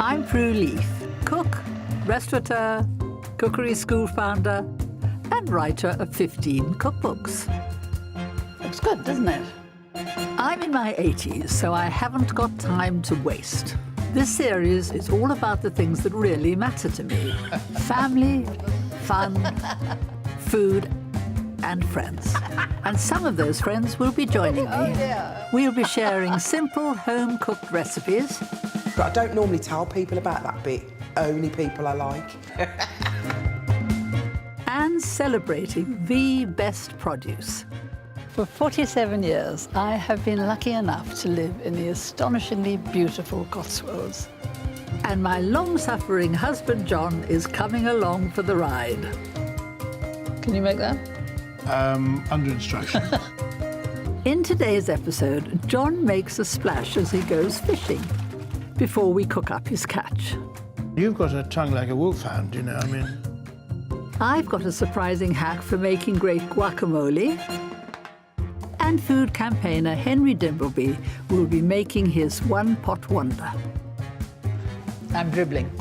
I'm Prue Leith, cook, restaurateur, cookery school founder, and writer of 15 cookbooks. Looks good, doesn't it? I'm in my 80s, so I haven't got time to waste. This series is all about the things that really matter to me. Family, fun, food, and friends. And some of those friends will be joining me. We'll be sharing simple, home-cooked recipes. But I don't normally tell people about that bit, only people I like. And celebrating the best produce. For 47 years, I have been lucky enough to live in the astonishingly beautiful Cotswolds. And my long-suffering husband, John, is coming along for the ride. Can you make that? Under instruction. In today's episode, John makes a splash as he goes fishing before we cook up his catch. You've got a tongue like a wolfhound, you know, I mean... I've got a surprising hack for making great guacamole. And food campaigner Henry Dimbleby will be making his one-pot wonder. I'm dribbling.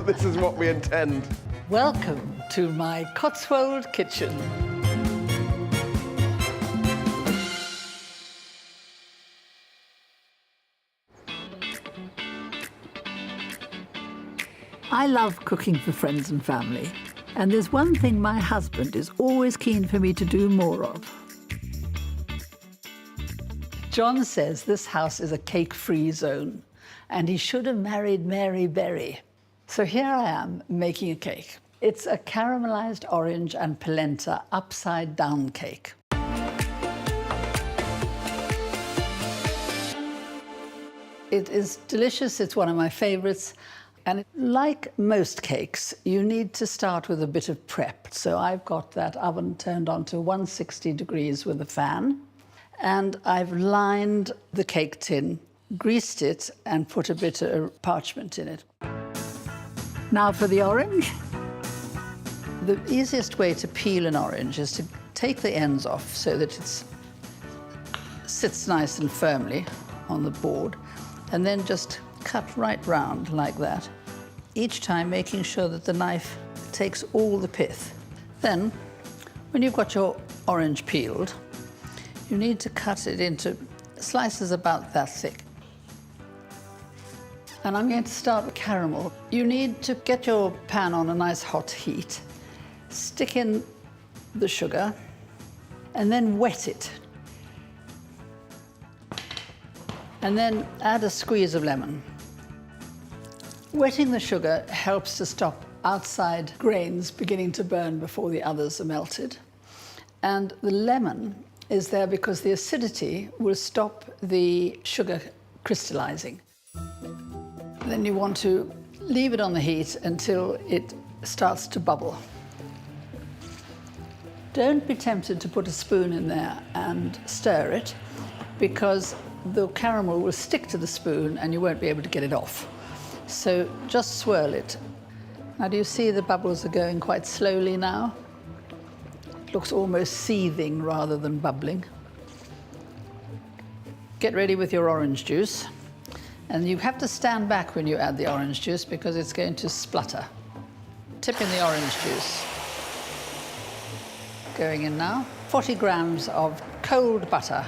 This is what we intend. Welcome to my Cotswold kitchen. I love cooking for friends and family, and there's one thing my husband is always keen for me to do more of. John says this house is a cake-free zone, and he should have married Mary Berry. So here I am making a cake. It's a caramelized orange and polenta upside-down cake. It is delicious. It's one of my favorites. And like most cakes, you need to start with a bit of prep. So I've got that oven turned on to 160 degrees with a fan. And I've lined the cake tin, greased it, and put a bit of parchment in it. Now for the orange. The easiest way to peel an orange is to take the ends off so that it sits nice and firmly on the board, and then just cut right round like that, each time making sure that the knife takes all the pith. Then, when you've got your orange peeled, you need to cut it into slices about that thick. And I'm going to start with caramel. You need to get your pan on a nice hot heat, stick in the sugar, and then wet it. And then add a squeeze of lemon. Wetting the sugar helps to stop outside grains beginning to burn before the others are melted. And the lemon is there because the acidity will stop the sugar crystallizing. Then you want to leave it on the heat until it starts to bubble. Don't be tempted to put a spoon in there and stir it, because the caramel will stick to the spoon and you won't be able to get it off. So just swirl it. Now, do you see the bubbles are going quite slowly now? It looks almost seething rather than bubbling. Get ready with your orange juice. And you have to stand back when you add the orange juice because it's going to splutter. Tip in the orange juice. Going in now. 40 grams of cold butter.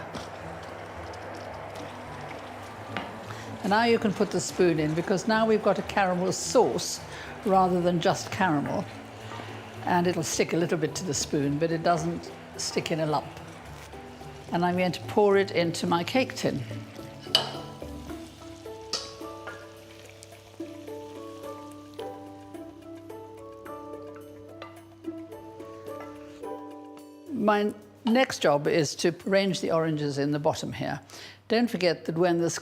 And now you can put the spoon in, because now we've got a caramel sauce rather than just caramel. And it'll stick a little bit to the spoon, but it doesn't stick in a lump. And I'm going to pour it into my cake tin. My next job is to arrange the oranges in the bottom here. Don't forget that when this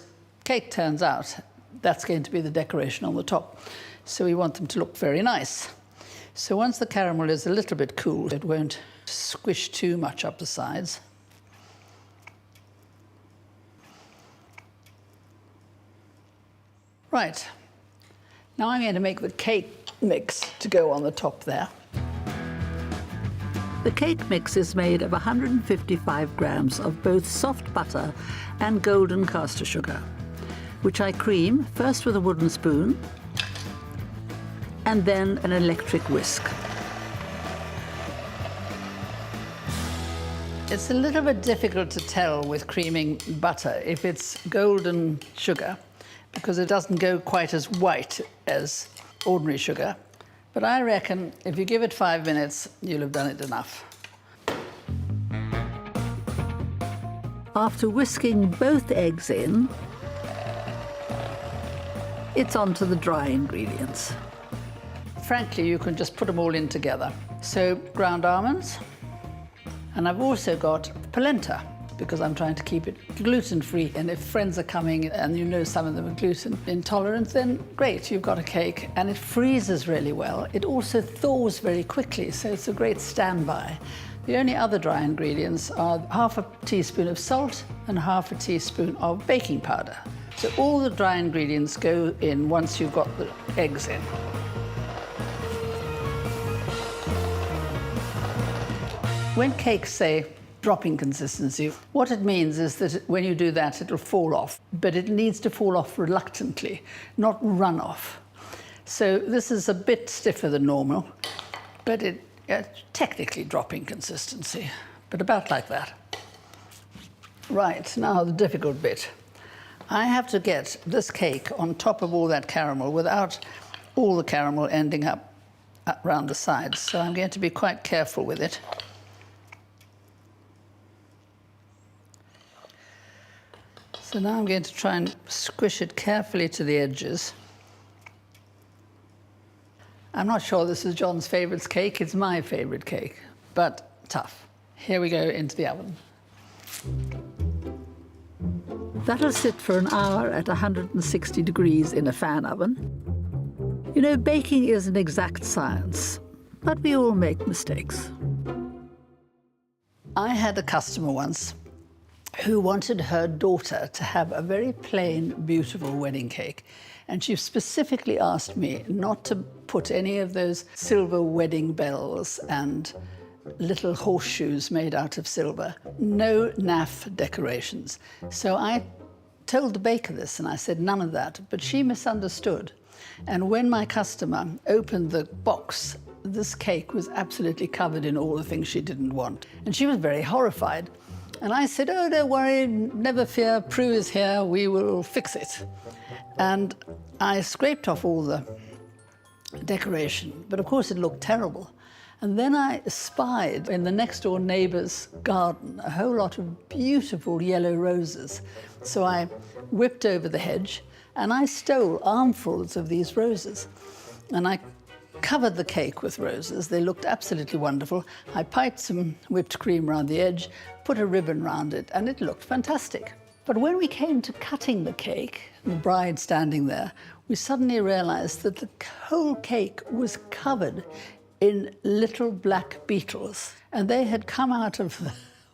cake turns out, that's going to be the decoration on the top. So we want them to look very nice. So once the caramel is a little bit cooled, it won't squish too much up the sides. Right. Now I'm going to make the cake mix to go on the top there. The cake mix is made of 155 grams of both soft butter and golden caster sugar. which I cream first with a wooden spoon and then an electric whisk. It's a little bit difficult to tell with creaming butter if it's golden sugar, because it doesn't go quite as white as ordinary sugar. But I reckon if you give it 5 minutes, you'll have done it enough. After whisking both eggs in, it's on to the dry ingredients. Frankly, you can just put them all in together. So ground almonds, and I've also got polenta, because I'm trying to keep it gluten-free. And if friends are coming and you know some of them are gluten intolerant, then great, you've got a cake. And it freezes really well. It also thaws very quickly, so it's a great standby. The only other dry ingredients are half a teaspoon of salt and half a teaspoon of baking powder. So all the dry ingredients go in once you've got the eggs in. When cakes say dropping consistency, what it means is that when you do that, it'll fall off, but it needs to fall off reluctantly, not run off. So this is a bit stiffer than normal, but it's technically dropping consistency, but about like that. Right, now the difficult bit. I have to get this cake on top of all that caramel without all the caramel ending up around the sides, so I'm going to be quite careful with it. So now I'm going to try and squish it carefully to the edges. I'm not sure this is John's favourite cake. It's my favourite cake, but tough. Here we go into the oven. That'll sit for an hour at 160 degrees in a fan oven. You know, baking is an exact science, but we all make mistakes. I had a customer once who wanted her daughter to have a very plain, beautiful wedding cake. And she specifically asked me not to put any of those silver wedding bells and little horseshoes made out of silver. No naff decorations. So I told the baker this, and I said none of that, but she misunderstood. And when my customer opened the box, this cake was absolutely covered in all the things she didn't want. And she was very horrified. And I said, oh, don't worry, never fear, Prue is here, we will fix it. And I scraped off all the decoration, but of course it looked terrible. And then I spied in the next door neighbour's garden a whole lot of beautiful yellow roses. So I whipped over the hedge and I stole armfuls of these roses. And I covered the cake with roses. They looked absolutely wonderful. I piped some whipped cream around the edge, put a ribbon round it, and it looked fantastic. But when we came to cutting the cake, the bride standing there, we suddenly realized that the whole cake was covered in little black beetles, and they had come out of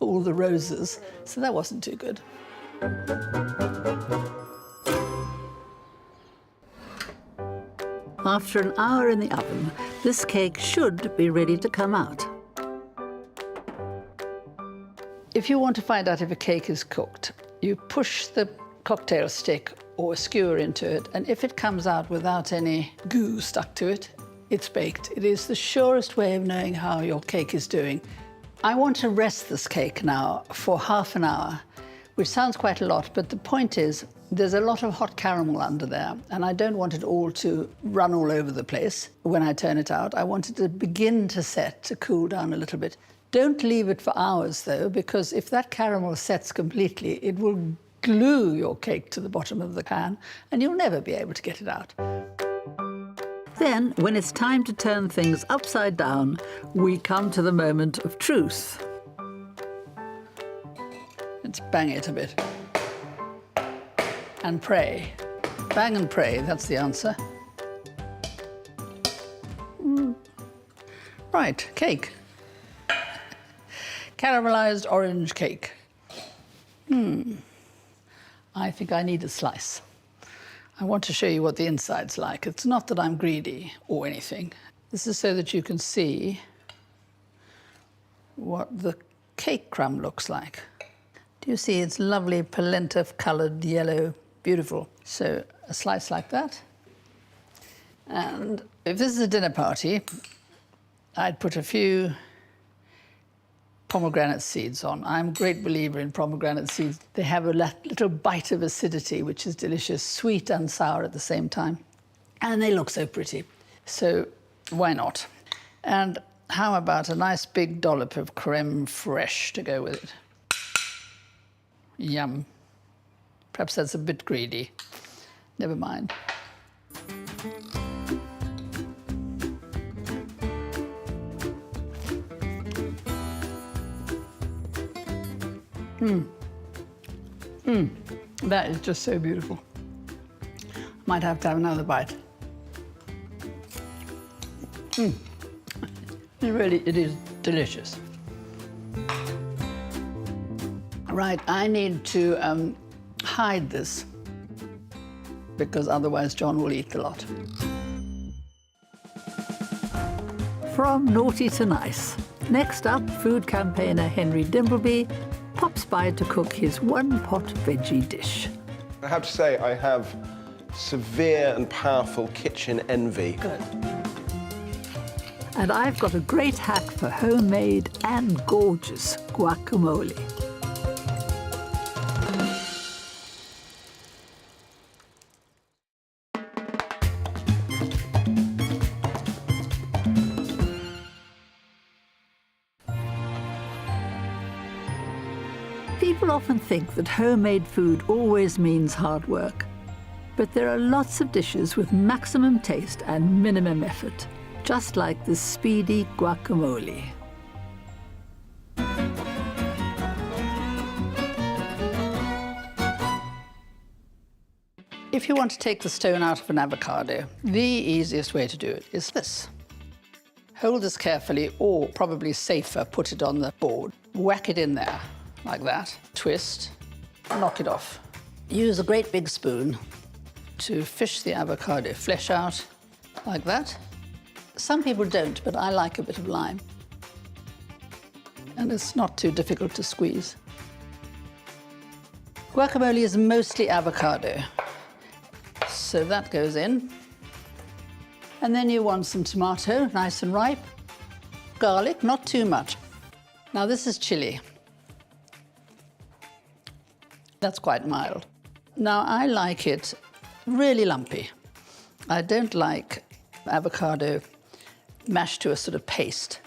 all the roses, so that wasn't too good. After an hour in the oven, this cake should be ready to come out. If you want to find out if a cake is cooked, you push the cocktail stick or skewer into it, and if it comes out without any goo stuck to it, it's baked. It is the surest way of knowing how your cake is doing. I want to rest this cake now for half an hour, which sounds quite a lot, but the point is there's a lot of hot caramel under there, and I don't want it all to run all over the place when I turn it out. I want it to begin to set, to cool down a little bit. Don't leave it for hours, though, because if that caramel sets completely, it will glue your cake to the bottom of the pan, and you'll never be able to get it out. Then, when it's time to turn things upside down, we come to the moment of truth. Let's bang it a bit. And pray. Bang and pray, that's the answer. Right, cake. Caramelized orange cake. I think I need a slice. I want to show you what the inside's like. It's not that I'm greedy or anything. This is so that you can see what the cake crumb looks like. Do you see its lovely polenta-coloured yellow Beautiful. So a slice like that. And if this is a dinner party, I'd put a few pomegranate seeds on. I'm a great believer in pomegranate seeds. They have a little bite of acidity, which is delicious, sweet and sour at the same time. And they look so pretty. So why not? And how about a nice big dollop of creme fraiche to go with it? Yum. Perhaps that's a bit greedy. Never mind. That is just so beautiful. Might have to have another bite. It is delicious. Right, I need to hide this because otherwise John will eat the lot. From naughty to nice. Next up, food campaigner Henry Dimbleby pops by to cook his one-pot veggie dish. I have to say, I have severe and powerful kitchen envy. Good. And I've got a great hack for homemade and gorgeous guacamole. People often think that homemade food always means hard work. But there are lots of dishes with maximum taste and minimum effort, just like this speedy guacamole. If you want to take the stone out of an avocado, the easiest way to do it is this. Hold this carefully, or probably safer, put it on the board. Whack it in there, like that. Twist, knock it off. Use a great big spoon to fish the avocado flesh out, like that. Some people don't, but I like a bit of lime. And it's not too difficult to squeeze. Guacamole is mostly avocado. So that goes in. And then you want some tomato, nice and ripe. Garlic, not too much. Now this is chili. That's quite mild. Now I like it really lumpy. I don't like avocado mashed to a sort of paste.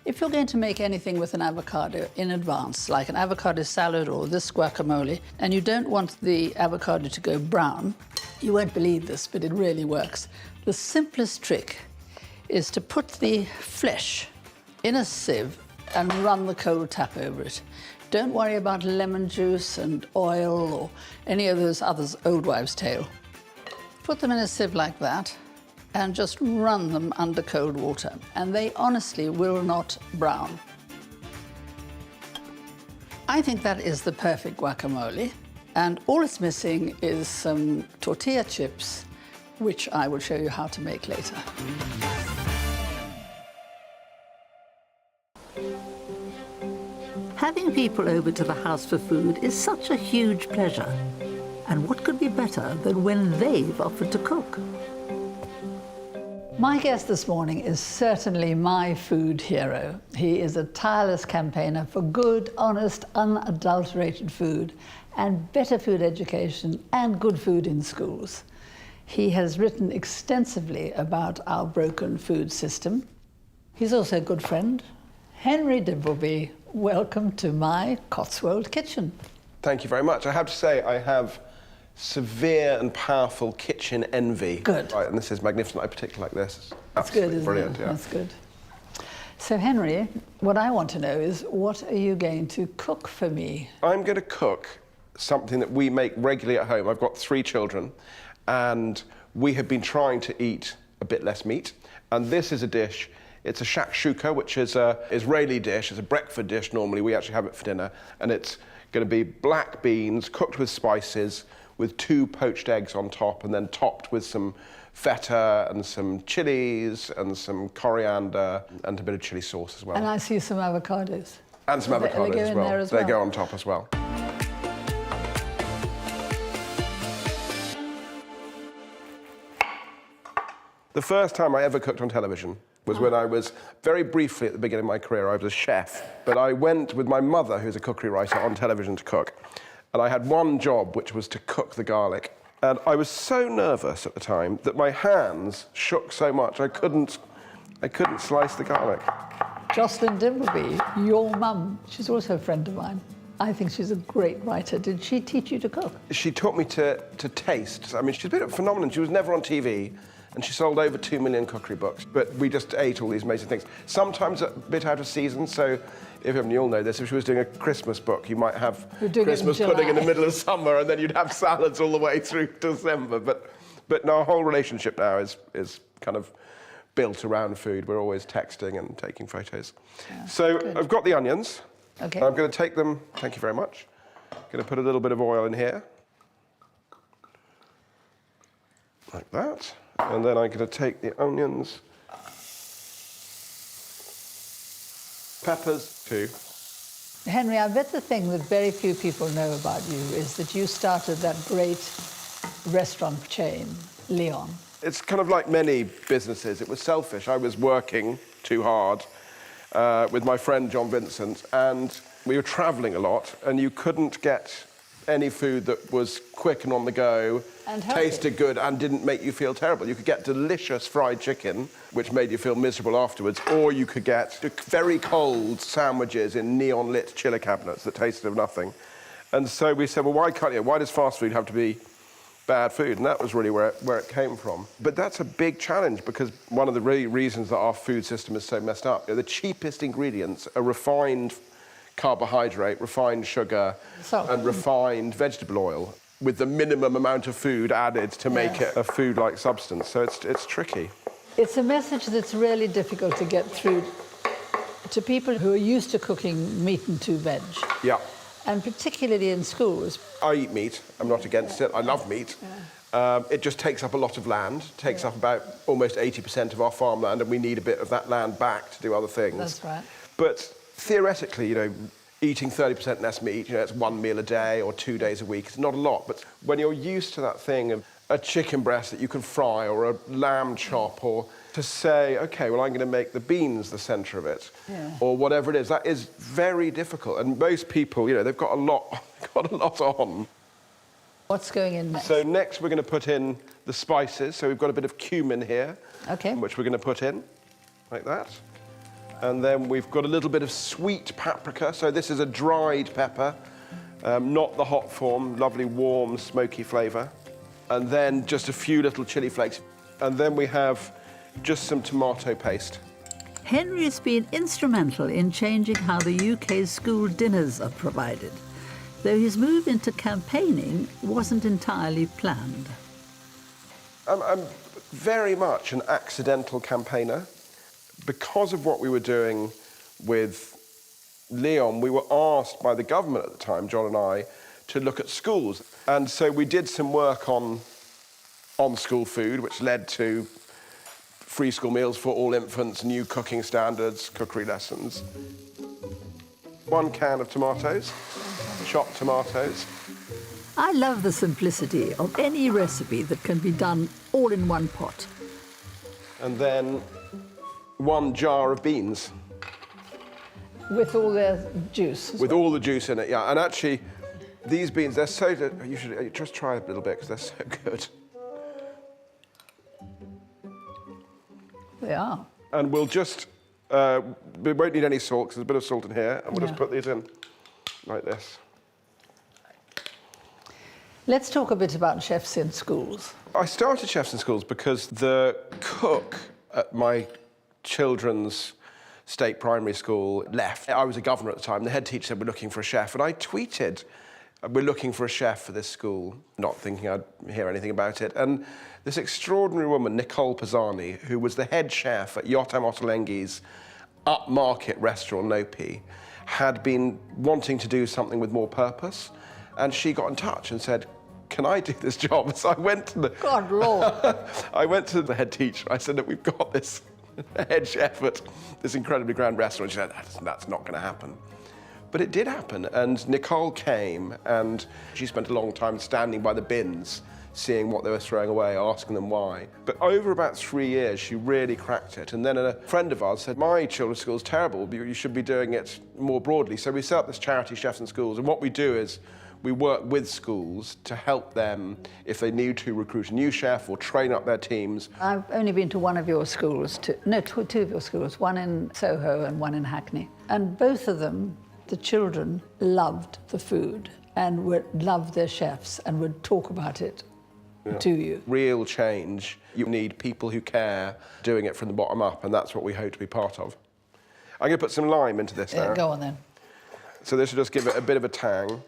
If you're going to make anything with an avocado in advance, like an avocado salad or this guacamole, and you don't want the avocado to go brown, you won't believe this, but it really works. The simplest trick is to put the flesh in a sieve and run the cold tap over it. Don't worry about lemon juice and oil or any of those others, old wives' tale. Put them in a sieve like that and just run them under cold water, and they honestly will not brown. I think that is the perfect guacamole, and all it's missing is some tortilla chips, which I will show you how to make later. Having people over to the house for food is such a huge pleasure. And what could be better than when they've offered to cook? My guest this morning is certainly my food hero. He is a tireless campaigner for good, honest, unadulterated food and better food education and good food in schools. He has written extensively about our broken food system. He's also a good friend. Henry Dimbleby, welcome to my Cotswold kitchen. Thank you very much. I have to say, I have severe and powerful kitchen envy. Good. Right, and this is magnificent. I particularly like this. That's good, isn't Brilliant, it? yeah. That's good. So, Henry, what I want to know is, what are you going to cook for me? I'm going to cook something that we make regularly at home. I've got 3 children, and we have been trying to eat a bit less meat. And this is a dish. It's a shakshuka, which is an Israeli dish. It's a breakfast dish normally. We actually have it for dinner. And it's going to be black beans cooked with spices, with 2 poached eggs on top, and then topped with some feta and some chilies and some coriander and a bit of chili sauce as well. And I see some avocados. And some avocados They go as in well. there as They well. go on top as well. The first time I ever cooked on television was when I was, very briefly at the beginning of my career, I was a chef. But I went with my mother, who's a cookery writer, on television to cook. And I had one job, which was to cook the garlic. And I was so nervous at the time that my hands shook so much I couldn't slice the garlic. Jocelyn Dimbleby, your mum, she's also a friend of mine. I think she's a great writer. Did she teach you to cook? She taught me to taste. I mean, she's a bit of a phenomenon. She was never on TV, and she sold over 2 million cookery books. But we just ate all these amazing things. Sometimes a bit out of season, so if you all know this, if she was doing a Christmas book, you might have Christmas pudding in the middle of summer, and then you'd have salads all the way through December. But our whole relationship now is kind of built around food. We're always texting and taking photos. Yeah, so good. I've got the onions. Okay. I'm going to take them, thank you very much. I'm going to put a little bit of oil in here. Like that. And then I'm going to take the onions. Peppers, too. Henry, I bet the thing that very few people know about you is that you started that great restaurant chain, Leon. It's kind of like many businesses. It was selfish. I was working too hard with my friend John Vincent, and we were travelling a lot, and you couldn't get any food that was quick and on the go, and tasted good, and didn't make you feel terrible. You could get delicious fried chicken, which made you feel miserable afterwards, or you could get very cold sandwiches in neon-lit chiller cabinets that tasted of nothing. And so we said, well, why does fast food have to be bad food? And that was really where it came from. But that's a big challenge, because one of the reasons that our food system is so messed up, the cheapest ingredients are refined carbohydrate, refined sugar, and refined vegetable oil, with the minimum amount of food added to make it a food-like substance. So it's tricky. It's a message that's really difficult to get through to people who are used to cooking meat and 2 veg. Yeah. And particularly in schools. I eat meat. I'm not against it. I love meat. Yeah. It just takes up a lot of land. Takes up about almost 80% of our farmland, and we need a bit of that land back to do other things. That's right. But theoretically, eating 30% less meat, it's 1 meal a day or 2 days a week. It's not a lot, but when you're used to that thing of a chicken breast that you can fry or a lamb chop, or to say, okay, well, I'm going to make the beans the centre of it, or whatever it is, that is very difficult. And most people, they've got a lot on. What's going in next? So next we're going to put in the spices. So we've got a bit of cumin here, which we're going to put in, like that. And then we've got a little bit of sweet paprika. So this is a dried pepper, not the hot form, lovely, warm, smoky flavour. And then just a few little chilli flakes. And then we have just some tomato paste. Henry has been instrumental in changing how the UK's school dinners are provided, though his move into campaigning wasn't entirely planned. I'm very much an accidental campaigner. Because of what we were doing with Leon, we were asked by the government at the time, John and I, to look at schools. And so we did some work on school food, which led to free school meals for all infants, new cooking standards, cookery lessons. 1 can of tomatoes, chopped tomatoes. I love the simplicity of any recipe that can be done all in one pot. And then 1 jar of beans. With all their juice. With all the juice in it, yeah. And actually, these beans, they're so good. You should just try a little bit, because they're so good. They are. And we'll just, we won't need any salt, because there's a bit of salt in here, and we'll just put these in like this. Let's talk a bit about chefs in schools. I started Chefs in Schools because the cook at my children's state primary school left. I was a governor at the time. The head teacher said, we're looking for a chef. And I tweeted, we're looking for a chef for this school, not thinking I'd hear anything about it. And this extraordinary woman, Nicole Pisani, who was the head chef at Yotam Ottolenghi's upmarket restaurant, Nopi, had been wanting to do something with more purpose. And she got in touch and said, can I do this job? So I went to the... God, Lord. I went to the head teacher. I said, look, we've got this head chef at this incredibly grand restaurant. She said, that's not going to happen. But it did happen, and Nicole came, and she spent a long time standing by the bins, seeing what they were throwing away, asking them why. But over about 3 years, she really cracked it. And then a friend of ours said, my children's school is terrible, you should be doing it more broadly. So we set up this charity, Chefs in Schools, and what we do is we work with schools to help them, if they need to, recruit a new chef or train up their teams. I've only been to one of your schools, two of your schools, one in Soho and one in Hackney. And both of them, the children loved the food and loved their chefs and would talk about it to you. Real change. You need people who care, doing it from the bottom up, and that's what we hope to be part of. I'm going to put some lime into this now. Go on then. So this will just give it a bit of a tang.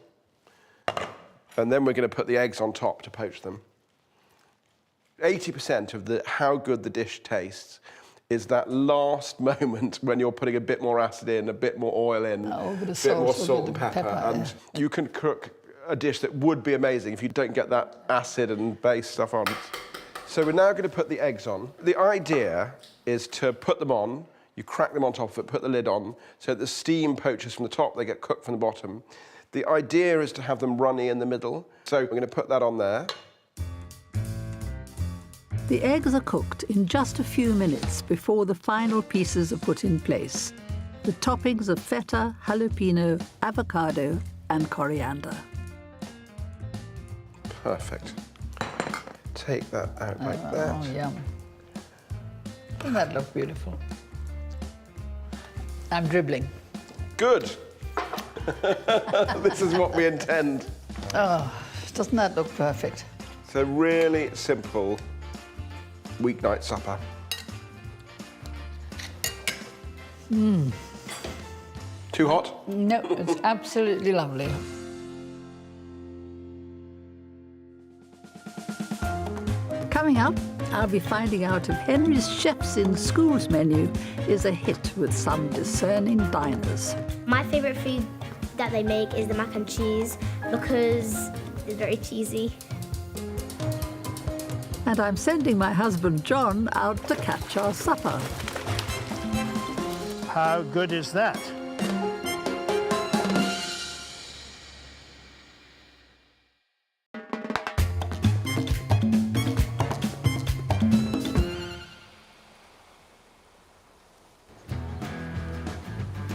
And then we're going to put the eggs on top to poach them. 80% of how good the dish tastes is that last moment when you're putting a bit more acid in, a bit more oil in, a bit more salt and pepper. And you can cook a dish that would be amazing if you don't get that acid and base stuff on. So we're now going to put the eggs on. The idea is to put them on, you crack them on top of it, put the lid on, so that the steam poaches from the top, they get cooked from the bottom. The idea is to have them runny in the middle. So we're going to put that on there. The eggs are cooked in just a few minutes before the final pieces are put in place. The toppings of feta, jalapeno, avocado and coriander. Perfect. Take that out like that. Oh, yum. Doesn't that look beautiful? I'm dribbling. Good. This is what we intend. Oh, doesn't that look perfect? So really simple weeknight supper. Too hot? No, it's absolutely lovely. Coming up, I'll be finding out if Henry's Chefs in Schools menu is a hit with some discerning diners. My favourite food that they make is the mac and cheese because it's very cheesy. And I'm sending my husband John out to catch our supper. How good is that?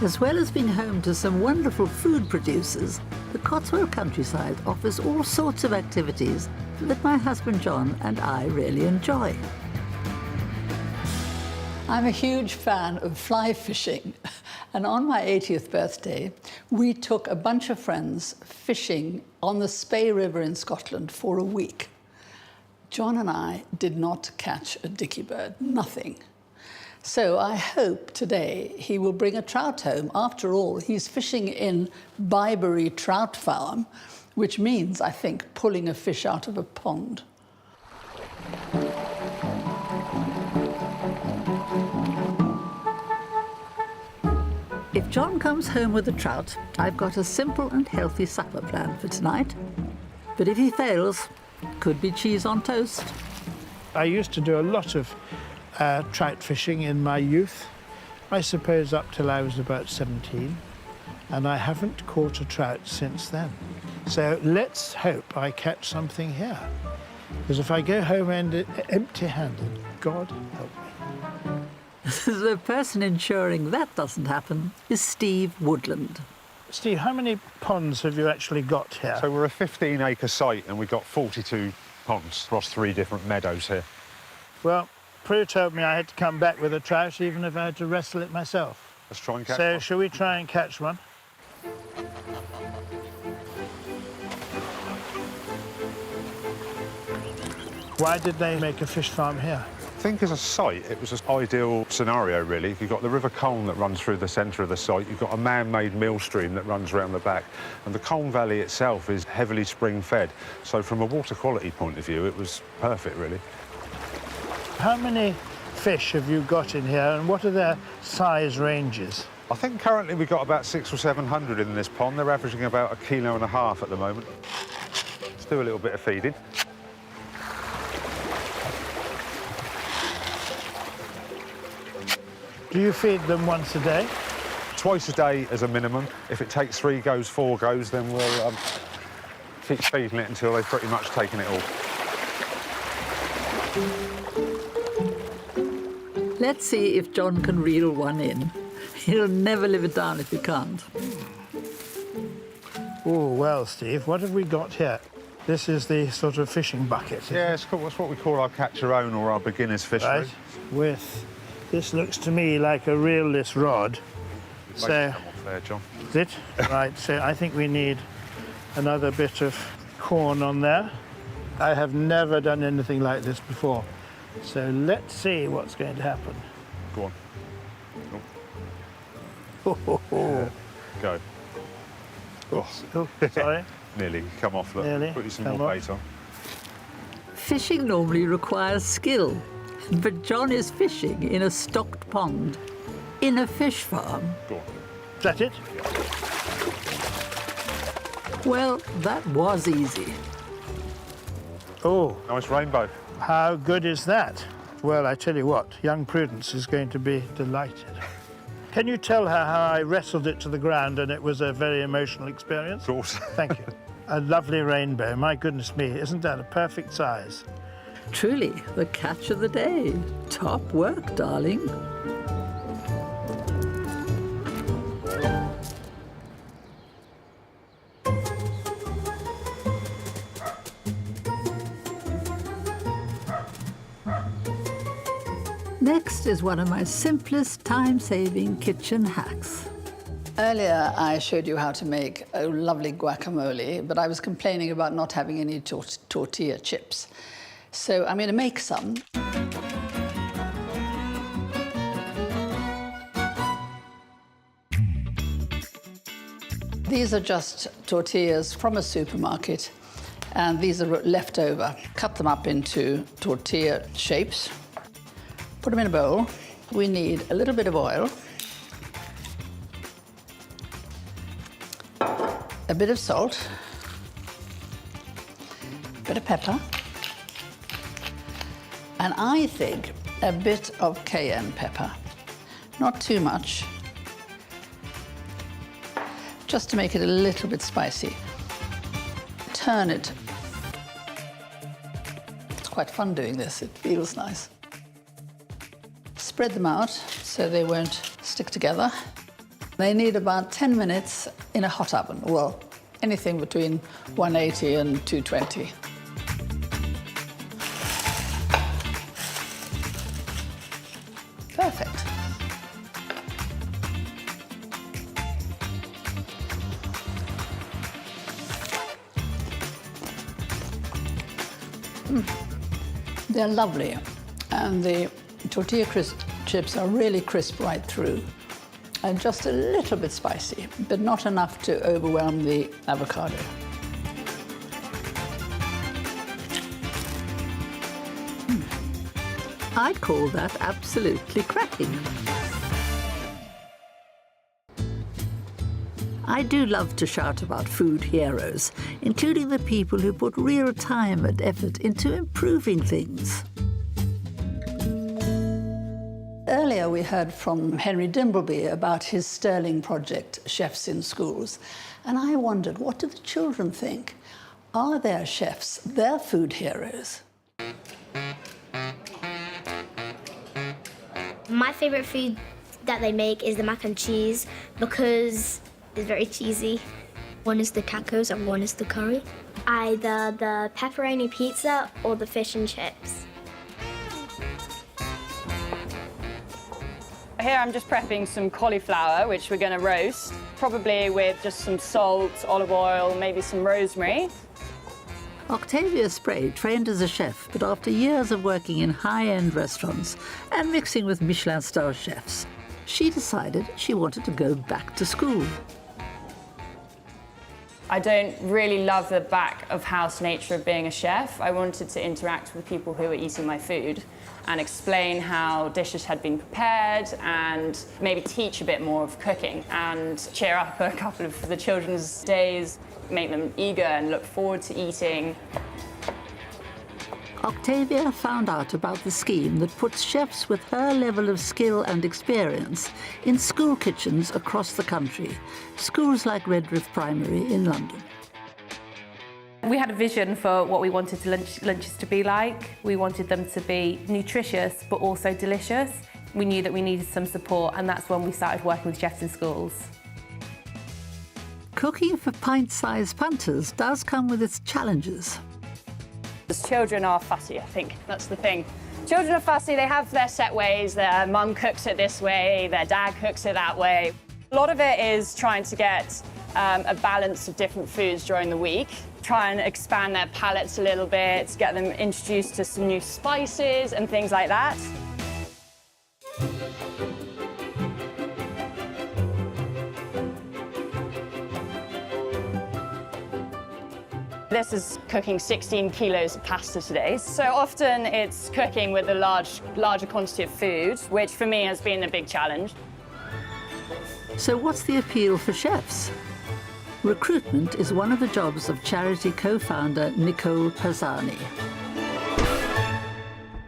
As well as being home to some wonderful food producers, the Cotswold countryside offers all sorts of activities that my husband John and I really enjoy. I'm a huge fan of fly fishing, and on my 80th birthday, we took a bunch of friends fishing on the Spey River in Scotland for a week. John and I did not catch a dicky bird, nothing. So I hope today he will bring a trout home. After all, he's fishing in Byberry Trout Farm, which means, I think, pulling a fish out of a pond. If John comes home with a trout, I've got a simple and healthy supper plan for tonight. But if he fails, could be cheese on toast. I used to do a lot of trout fishing in my youth, I suppose up till I was about 17, and I haven't caught a trout since then. So let's hope I catch something here, because if I go home empty-handed, God help me. The person ensuring that doesn't happen is Steve Woodland. Steve, how many ponds have you actually got here? So we're a 15-acre site and we've got 42 ponds across 3 different meadows here. Well, Prue told me I had to come back with a trout even if I had to wrestle it myself. Let's try and catch So one. shall we try and catch one? Why did they make a fish farm here? I think as a site, it was an ideal scenario, really. You've got the River Colne that runs through the centre of the site. You've got a man-made mill stream that runs around the back. And the Colne Valley itself is heavily spring-fed. So from a water quality point of view, it was perfect, really. How many fish have you got in here, and what are their size ranges? I think currently we've got about 600 or 700 in this pond. They're averaging about 1.5 kilos at the moment. Let's do a little bit of feeding. Do you feed them once a day? twice a day as a minimum. If it takes 3 goes, 4 goes, then we'll keep feeding it until they've pretty much taken it all. Let's see if John can reel one in. He'll never live it down if he can't. Oh, well, Steve, what have we got here? This is the sort of fishing bucket. Yeah, it's what we call our catch-your-own or our beginner's fishery. Right, with, this looks to me like a reelless rod. Make So, it come off there, John. is it? Right, so I think we need another bit of corn on there. I have never done anything like this before. So let's see what's going to happen. Go on. Ho, ho, ho. Go. Oh, sorry. Nearly. Come off, look. Nearly. Put you some Come more off. bait on. Fishing normally requires skill, but John is fishing in a stocked pond, in a fish farm. Go on. Is that it? Well, that was easy. Oh, Nice rainbow. how good is that? Well, I tell you what, young Prudence is going to be delighted. Can you tell her how I wrestled it to the ground and it was a very emotional experience? Of course. Thank you. A lovely rainbow. My goodness me, isn't that a perfect size? Truly, the catch of the day. Top work, darling. Next is one of my simplest time-saving kitchen hacks. Earlier, I showed you how to make a lovely guacamole, but I was complaining about not having any tortilla chips. So I'm going to make some. These are just tortillas from a supermarket, and these are left over. Cut them up into tortilla shapes. Put them in a bowl. We need a little bit of oil, a bit of salt, a bit of pepper, and I think a bit of cayenne pepper. Not too much, just to make it a little bit spicy. Turn it. It's quite fun doing this, it feels nice. Spread them out so they won't stick together. They need about 10 minutes in a hot oven. Well, anything between 180 and 220. Perfect. They're lovely, and the tortilla chips are really crisp right through, and just a little bit spicy, but not enough to overwhelm the avocado. I'd call that absolutely cracking. I do love to shout about food heroes, including the people who put real time and effort into improving things. Earlier we heard from Henry Dimbleby about his sterling project, Chefs in Schools, and I wondered, what do the children think? Are their chefs their food heroes? My favourite food that they make is the mac and cheese because it's very cheesy. One is the tacos and one is the curry. Either the pepperoni pizza or the fish and chips. Here I'm just prepping some cauliflower, which we're going to roast, probably with just some salt, olive oil, maybe some rosemary. Octavia Spray trained as a chef, but after years of working in high-end restaurants and mixing with Michelin-star chefs, she decided she wanted to go back to school. I don't really love the back-of-house nature of being a chef. I wanted to interact with people who were eating my food and explain how dishes had been prepared and maybe teach a bit more of cooking and cheer up a couple of the children's days, make them eager and look forward to eating. Octavia found out about the scheme that puts chefs with her level of skill and experience in school kitchens across the country, schools like Redriff Primary in London. We had a vision for what we wanted lunches to be like. We wanted them to be nutritious but also delicious. We knew that we needed some support, and that's when we started working with chefs in schools. Cooking for pint-sized punters does come with its challenges. Children are fussy, I think. That's the thing. Children are fussy, they have their set ways. Their mum cooks it this way, their dad cooks it that way. A lot of it is trying to get a balance of different foods during the week, try and expand their palates a little bit, get them introduced to some new spices and things like that. This is cooking 16 kilos of pasta today. So often it's cooking with a larger quantity of food, which for me has been a big challenge. So what's the appeal for chefs? Recruitment is one of the jobs of charity co-founder Nicole Pisani.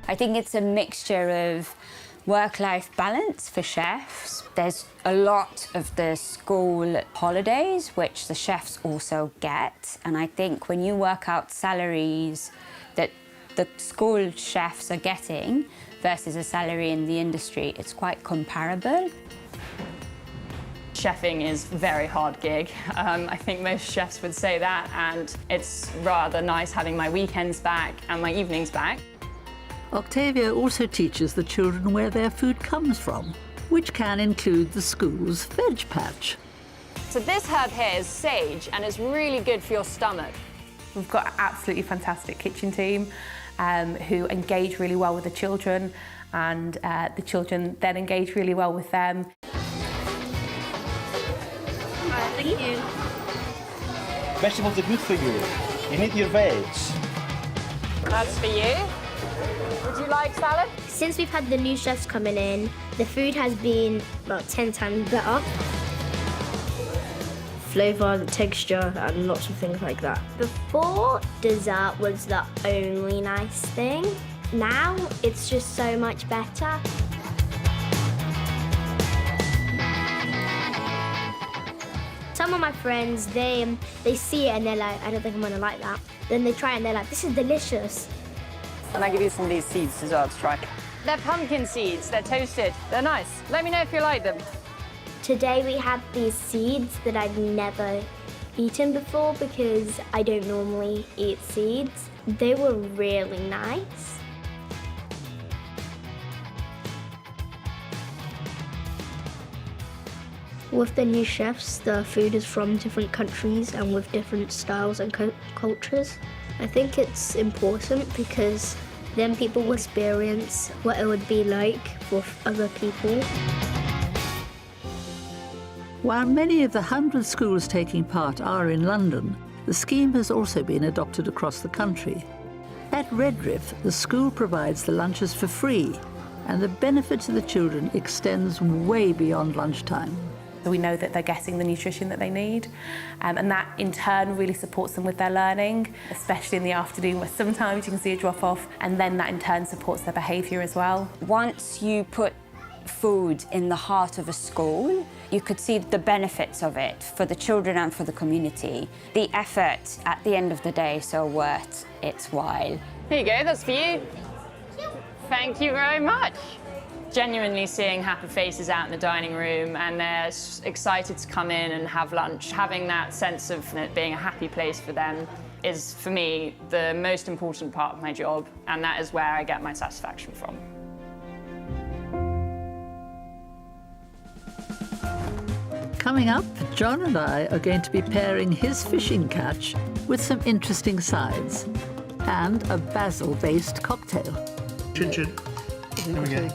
I think it's a mixture of work-life balance for chefs. There's a lot of the school holidays, which the chefs also get. And I think when you work out salaries that the school chefs are getting versus a salary in the industry, it's quite comparable. Chefing is a very hard gig. I think most chefs would say that, and it's rather nice having my weekends back and my evenings back. Octavia also teaches the children where their food comes from, which can include the school's veg patch. So this herb here is sage, and it's really good for your stomach. We've got an absolutely fantastic kitchen team who engage really well with the children, and the children then engage really well with them. Thank you. Vegetables are good for you. You need your veg. That's for you. Would you like salad? Since we've had the new chefs coming in, the food has been about 10 times better. Flavour, the texture, and lots of things like that. Before, dessert was the only nice thing. Now, it's just so much better. Some of my friends, they see it and they're like, I don't think I'm gonna like that. Then they try it and they're like, this is delicious. And I give you some of these seeds as well to try. They're pumpkin seeds, they're toasted, they're nice. Let me know if you like them. Today we had these seeds that I'd never eaten before because I don't normally eat seeds. They were really nice. With the new chefs, the food is from different countries and with different styles and cultures. I think it's important because then people will experience what it would be like for other people. While many of the 100 schools taking part are in London, the scheme has also been adopted across the country. At Redriff, the school provides the lunches for free, and the benefit to the children extends way beyond lunchtime. We know that they're getting the nutrition that they need, and that in turn really supports them with their learning, especially in the afternoon where sometimes you can see a drop-off, and then that in turn supports their behaviour as well. Once you put food in the heart of a school, you could see the benefits of it for the children and for the community. The effort at the end of the day is so worth its while. Here you go, that's for you. Thank you very much. Genuinely seeing happy faces out in the dining room, and they're excited to come in and have lunch. Having that sense of it being a happy place for them is, for me, the most important part of my job, and that is where I get my satisfaction from. Coming up, John and I are going to be pairing his fishing catch with some interesting sides and a basil-based cocktail. Chin chin. There we go.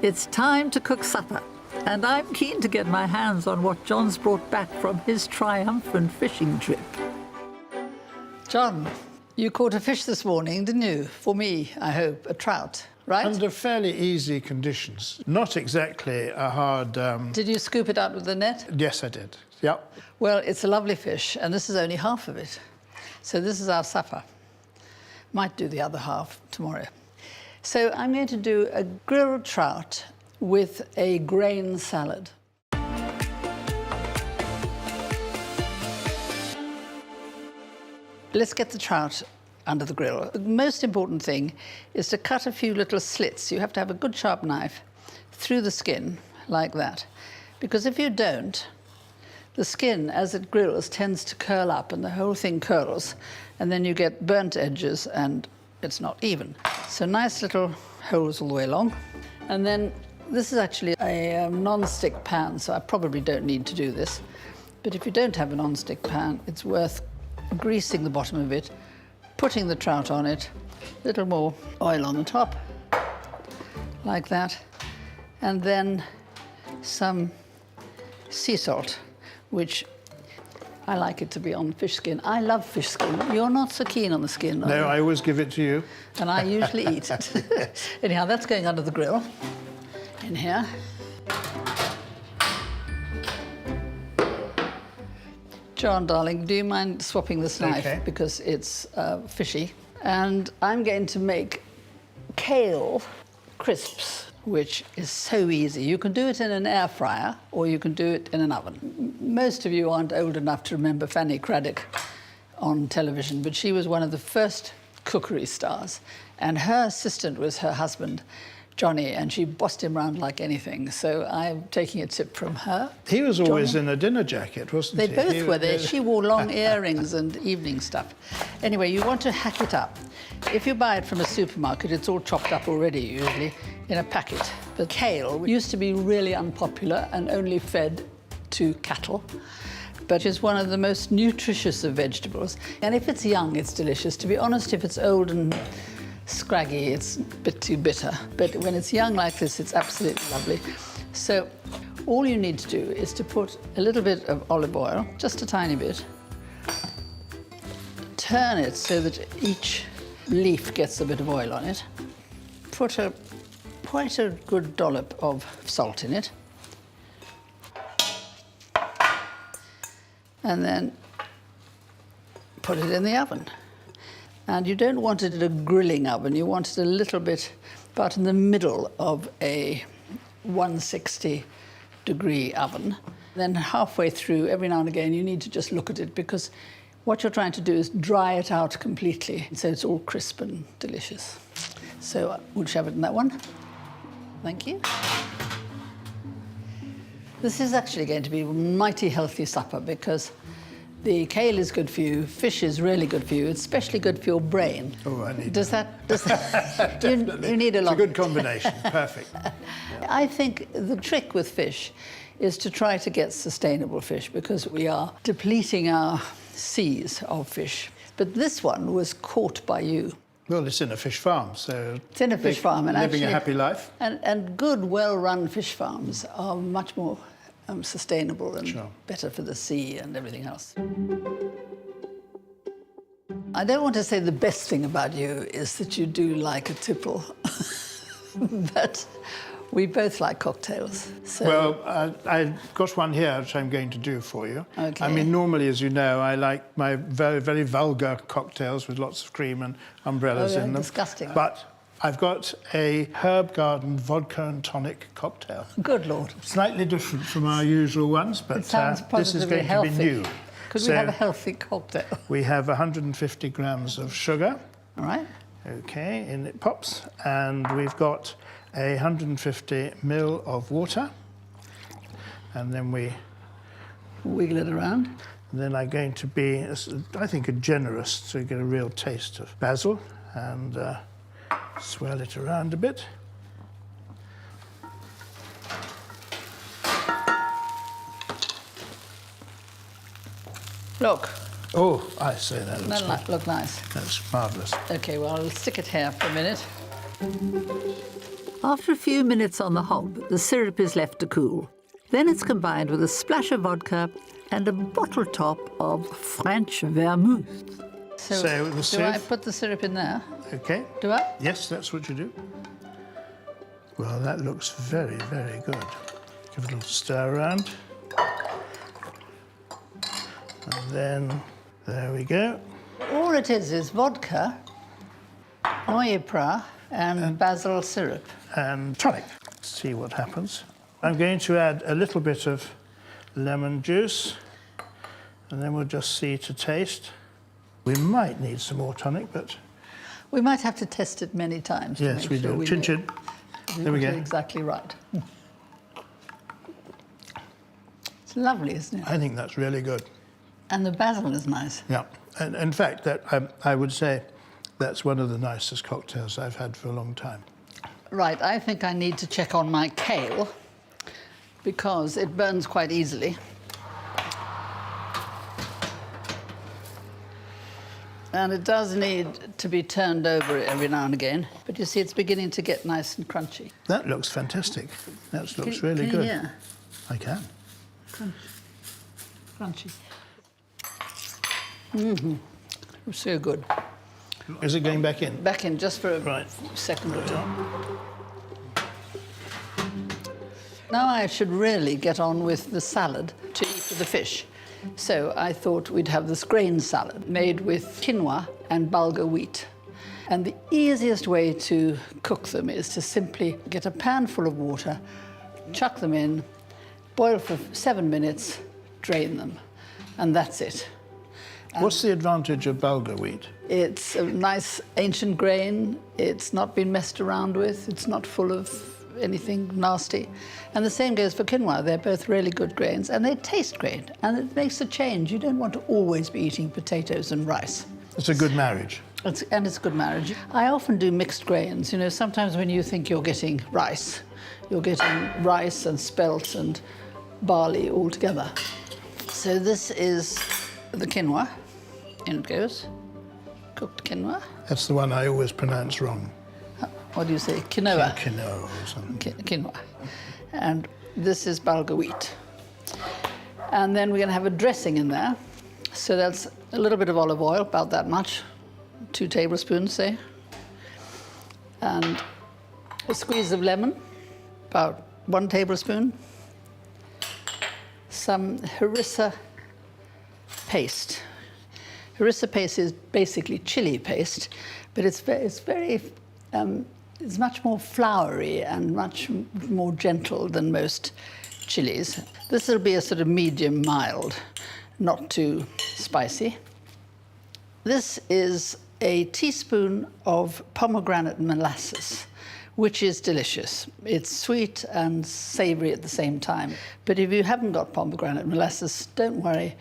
It's time to cook supper, and I'm keen to get my hands on what John's brought back from his triumphant fishing trip. John, you caught a fish this morning, didn't you? For me, I hope, a trout. right? Under fairly easy conditions. Not exactly a hard... Did you scoop it out with the net? Yes, I did. Yep. Well, it's a lovely fish, and this is only half of it. So this is our supper. Might do the other half tomorrow. So I'm going to do a grilled trout with a grain salad. Let's get the trout under the grill. The most important thing is to cut a few little slits. You have to have a good sharp knife through the skin, like that. Because if you don't, the skin, as it grills, tends to curl up and the whole thing curls, and then you get burnt edges and it's not even. So nice little holes all the way along. And then this is actually a non-stick pan, so I probably don't need to do this. But if you don't have a non-stick pan, it's worth greasing the bottom of it, putting the trout on it, a little more oil on the top, like that, and then some sea salt, which I like it to be on fish skin. I love fish skin. You're not so keen on the skin, are you? No, I always give it to you. And I usually eat it. Anyhow, that's going under the grill, in here. John, darling, do you mind swapping this knife? Okay. Because it's fishy. And I'm going to make kale crisps, which is so easy. You can do it in an air fryer or you can do it in an oven. Most of you aren't old enough to remember Fanny Craddock on television, but she was one of the first cookery stars. And her assistant was her husband, Johnny, and she bossed him around like anything. So I'm taking a tip from her. He was always Johnny. in a dinner jacket, wasn't he? They both were there. She wore long earrings and evening stuff. Anyway, you want to hack it up. If you buy it from a supermarket, it's all chopped up already, usually, in a packet. But kale used to be really unpopular and only fed to cattle, but is one of the most nutritious of vegetables. And if it's young, it's delicious. To be honest, if it's old and scraggy, it's a bit too bitter. But when it's young like this, it's absolutely lovely. So all you need to do is to put a little bit of olive oil, just a tiny bit, turn it so that each leaf gets a bit of oil on it, put quite a good dollop of salt in it, and then put it in the oven. And you don't want it in a grilling oven, you want it a little bit about in the middle of a 160-degree oven. Then halfway through, every now and again, you need to just look at it because what you're trying to do is dry it out completely so it's all crisp and delicious. So we'll shove it in that one. Thank you. This is actually going to be a mighty healthy supper because the kale is good for you, fish is really good for you, it's especially good for your brain. Oh, I need Does that you need a lot. It's a good combination, perfect. I think the trick with fish is to try to get sustainable fish because we are depleting our seas of fish. But this one was caught by you. Well, it's in a fish farm, so... It's in a fish farm. And living actually, a happy life. And good, well-run fish farms are much more sustainable and Sure. better for the sea and everything else. I don't want to say the best thing about you is that you do like a tipple, but we both like cocktails. So. Well, I've got one here which I'm going to do for you. Okay. I mean, normally, as you know, I like my very, very vulgar cocktails with lots of cream and umbrellas in them. Disgusting. But I've got a herb garden vodka and tonic cocktail. Good Lord. Slightly different from our usual ones, but It sounds this is going healthy. to be new. Could we have a healthy cocktail? We have 150 grams of sugar. All right. Okay, in it pops. And we've got 150 ml of water. And then we... wiggle it around. And then I'm going to be, I think, a generous, so you get a real taste of basil. And swirl it around a bit. Look. Oh, I say that looks That look nice. That's marvellous. OK, well, I'll stick it here for a minute. After a few minutes on the hob, the syrup is left to cool. Then it's combined with a splash of vodka and a bottle top of French vermouth. So the do syrup. I put the syrup in there? Okay. Do I? Yes, that's what you do. Well, that looks very, very good. Give it a little stir around. And then, there we go. All it is vodka, Noyer Prue, and basil syrup. And tonic. See what happens. I'm going to add a little bit of lemon juice, and then we'll just see to taste. We might need some more tonic, but... We might have to test it many times. Yes, we do. Chin chin. There we go. Exactly right. It's lovely, isn't it? I think that's really good. And the basil is nice. Yeah. And in fact, that I would say that's one of the nicest cocktails I've had for a long time. Right, I think I need to check on my kale because it burns quite easily. And it does need to be turned over every now and again. But you see, it's beginning to get nice and crunchy. That looks fantastic. That looks really good. Yeah. I can. Crunchy. Mm-hmm. So good. Is it going back in? Back in, just for a Right. second or two. Now I should really get on with the salad to eat with the fish. So I thought we'd have this grain salad made with quinoa and bulgur wheat. And the easiest way to cook them is to simply get a pan full of water, chuck them in, boil for 7 minutes, drain them, and that's it. What's the advantage of bulgur wheat? It's a nice ancient grain. It's not been messed around with. It's not full of anything nasty. And the same goes for quinoa. They're both really good grains, and they taste great. And it makes a change. You don't want to always be eating potatoes and rice. It's a good marriage. It's a good marriage. I often do mixed grains. You know, sometimes when you think you're getting rice, you're getting rice and spelt and barley all together. So this is the quinoa. In it goes. Cooked quinoa. That's the one I always pronounce wrong. What do you say? Quinoa. Quinoa or something. Quinoa. And this is bulgur wheat. And then we're going to have a dressing in there. So that's a little bit of olive oil, about that much. 2 tablespoons, say. And a squeeze of lemon, about 1 tablespoon. Some harissa paste. Harissa paste is basically chili paste, but it's much more floury and much more gentle than most chilies. This will be a sort of medium mild, not too spicy. This is a teaspoon of pomegranate molasses, which is delicious. It's sweet and savory at the same time. But if you haven't got pomegranate molasses, don't worry.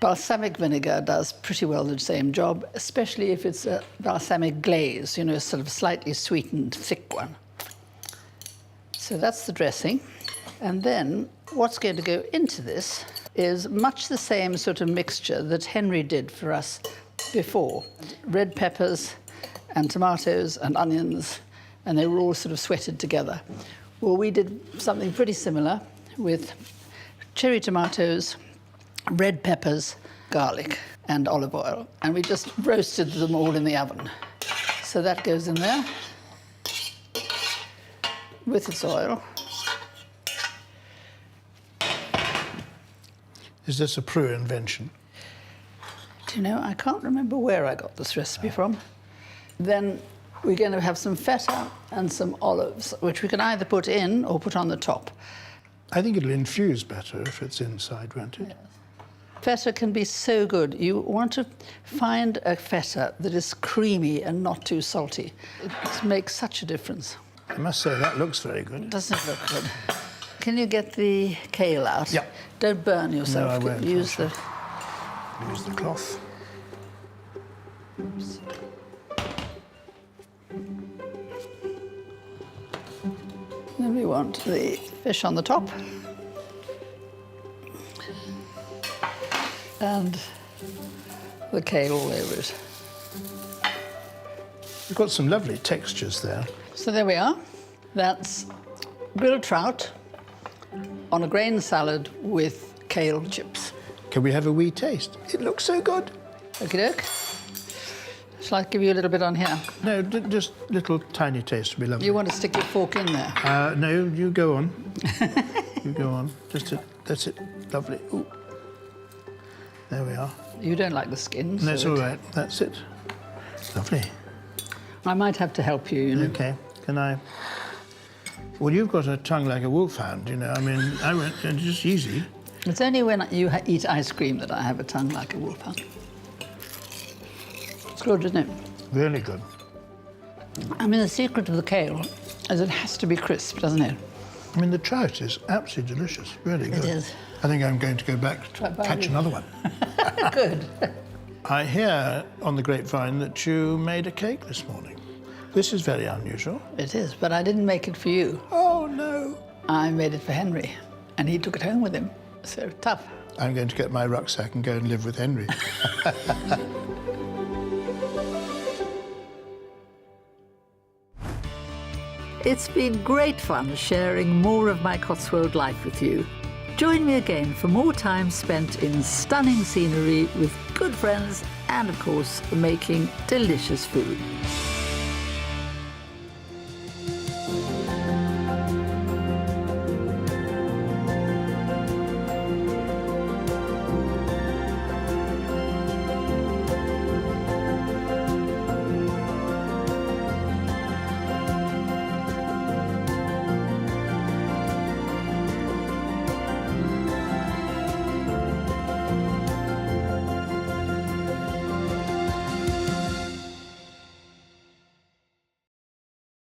Balsamic vinegar does pretty well the same job, especially if it's a balsamic glaze, you know, sort of slightly sweetened, thick one. So that's the dressing. And then what's going to go into this is much the same sort of mixture that Henry did for us before. Red peppers and tomatoes and onions, and they were all sort of sweated together. Well, we did something pretty similar with cherry tomatoes, red peppers, garlic, and olive oil. And we just roasted them all in the oven. So that goes in there with its oil. Is this a Prue invention? Do you know, I can't remember where I got this recipe from. Then we're going to have some feta and some olives, which we can either put in or put on the top. I think it'll infuse better if it's inside, won't it? Yes. Feta can be so good. You want to find a feta that is creamy and not too salty. It makes such a difference. I must say, that looks very good. Doesn't it look good? Can you get the kale out? Yeah. Don't burn yourself. No, I won't. Use the cloth. Oops. Then we want the fish on the top. And the kale all over it. We've got some lovely textures there. So there we are. That's grilled trout on a grain salad with kale chips. Can we have a wee taste? It looks so good. Okie doke. Shall I give you a little bit on here? No, just little tiny taste would be lovely. You want to stick your fork in there? No, you go on. You go on. That's it. Lovely. Ooh. There we are. You don't like the skin. That's all right. That's it. Lovely. I might have to help you, you know. Okay. Can I? Well, you've got a tongue like a wolfhound, you know. I mean, I went just easy. It's only when you eat ice cream that I have a tongue like a wolfhound. It's good, isn't it? Really good. I mean, the secret of the kale is it has to be crisp, doesn't it? I mean, the trout is absolutely delicious. Really good. It is. I think I'm going to go back to catch another one. Good. I hear on the grapevine that you made a cake this morning. This is very unusual. It is, but I didn't make it for you. Oh, no. I made it for Henry, and he took it home with him. So tough. I'm going to get my rucksack and go and live with Henry. It's been great fun sharing more of my Cotswold life with you. Join me again for more time spent in stunning scenery with good friends and, of course, making delicious food.